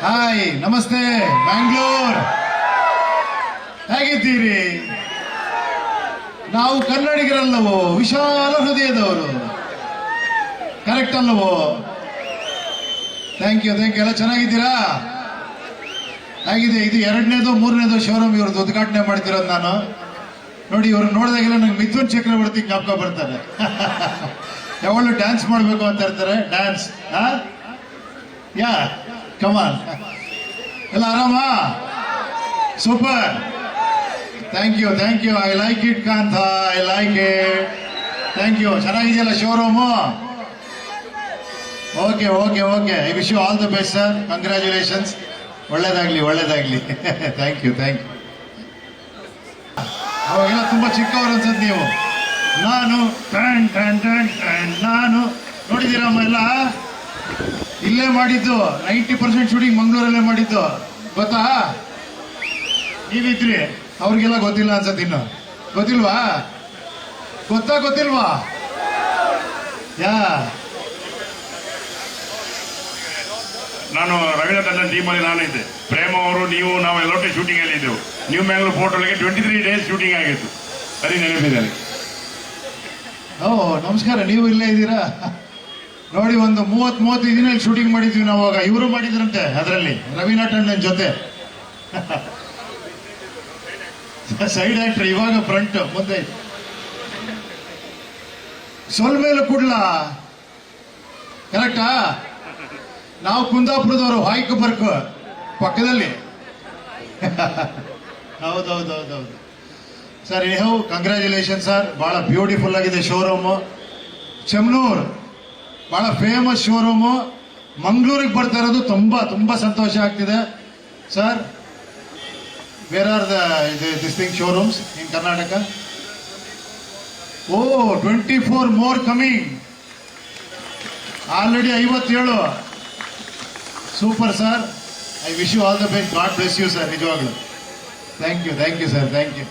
Hi, ನಮಸ್ತೆ ಬ್ಯಾಂಗ್ಳೂರ್. ಹೇಗಿದ್ದೀರಿ? ನಾವು ಕನ್ನಡಿಗರಲ್ಲವೋ, ವಿಶಾಲ ಹೃದಯದವರು, ಕರೆಕ್ಟ್ ಅಲ್ಲವೋ? Thank you. ಎಲ್ಲ ಚೆನ್ನಾಗಿದ್ದೀರಾ? ಹೇಗಿದೆ? ಇದು ಎರಡನೇದು ಮೂರನೇದು ಶೋರೂಮ್ ಇವ್ರದ್ದು ಉದ್ಘಾಟನೆ ಮಾಡ್ತಿರೋದು ನಾನು. ನೋಡಿ, ಇವ್ರು ನೋಡಿದಾಗೆಲ್ಲ ನಂಗೆ ಮಿಥುನ್ ಚಕ್ರವರ್ತಿ ಜ್ಞಾಪಕ ಬರ್ತಾರೆ. ಯಾವಾಗಲೂ ಡ್ಯಾನ್ಸ್ ಮಾಡಬೇಕು ಅಂತ ಇರ್ತಾರೆ. Dance yeah come on. ಎಲ್ಲ ಆರಾಮಾ? Super. Thank you. I like it Kantha, I like it. Thank you. ಚೆನ್ನಾಗಿದೆಯಲ್ಲ showroom? Okay. I wish you all the best sir. Congratulations. ಒಳ್ಳೇದಾಗ್ಲಿ. Thank you. ಅವಾಗೆಲ್ಲ ತುಂಬಾ ಚಿಕ್ಕವರು ಅನ್ಸದ್ ನೀವು. ನಾನು ನೋಡಿದ್ದೀರಮ್ಮ ಎಲ್ಲ ಇಲ್ಲೇ ಮಾಡಿದ್ದು. 90% ಶೂಟಿಂಗ್ ಮಂಗಳೂರಲ್ಲೇ ಮಾಡಿದ್ದು. ಗೊತ್ತಾ? ನೀವಿದ್ರಿ, ಅವ್ರಿಗೆಲ್ಲ ಗೊತ್ತಿಲ್ಲ ಅನ್ಸತ್. ಇನ್ನು ಗೊತ್ತಿಲ್ವಾ? ಗೊತ್ತಿಲ್ವಾ? ಯಾ ನಾನು ರವೀಂದ್ರ ಟಂಡನ್ ಟೀಮಲ್ಲಿ ನಾನು ಇದ್ದೆ. ಪ್ರೇಮ ಅವರು, ನೀವು, ನಾವು ಎಲ್ಲೊಟ್ಟೆ ಶೂಟಿಂಗ್ ಅಲ್ಲಿ ಇದ್ದೆವು. ನ್ಯೂ ಮ್ಯಾಂಗ್ಳೂರ್ ಫೋಟೋಗೆ 23 ಡೇಸ್ ಶೂಟಿಂಗ್ ಆಗಿತ್ತು. ಸರಿ ನೆನಪಿದೆ. ಓ ನಮಸ್ಕಾರ. ನೀವು ಇಲ್ಲೇ ಇದ್ದೀರಾ? ನೋಡಿ, ಒಂದು 30-35 ದಿನ ಇಲ್ಲಿ ಶೂಟಿಂಗ್ ಮಾಡಿದ್ವಿ ನಾವು. ಅವಾಗ ಇವರು ಮಾಡಿದ್ರಂತೆ ಅದರಲ್ಲಿ, ರವೀನಾ ಟಂಡನ್ ಜೊತೆ. ಸೈಡ್ ಆಕ್ಟರ್, ಇವಾಗ ಫ್ರಂಟ್ ಮುಂದೆ. ಸೊಲ್ಮೇಲು ಕುಡ್ಲಾ, ಕರೆಕ್ಟಾ? ನಾವು ಕುಂದಾಪುರದವರು, ಹಾಯ್ಕ್ ಬರ್ಕ್ ಪಕ್ಕದಲ್ಲಿ. ಹೌದೌದು ಸರ್. How congratulation sir. ಬಹಳ ಬ್ಯೂಟಿಫುಲ್ ಆಗಿದೆ ಶೋರೂಮು. ಚೆಮ್ನೂರ್ ಬಹಳ ಫೇಮಸ್ ಶೋರೂಮು. ಮಂಗಳೂರಿಗೆ ಬರ್ತಾ ಇರೋದು ತುಂಬಾ ಸಂತೋಷ ಆಗ್ತಿದೆ ಸರ್. Where are this thing showrooms in Karnataka? Oh 24 more coming. Already 57. Super sir. I wish you all the best. God bless you sir. ನಿಜವಾಗ್ಲು thank you sir. Thank you.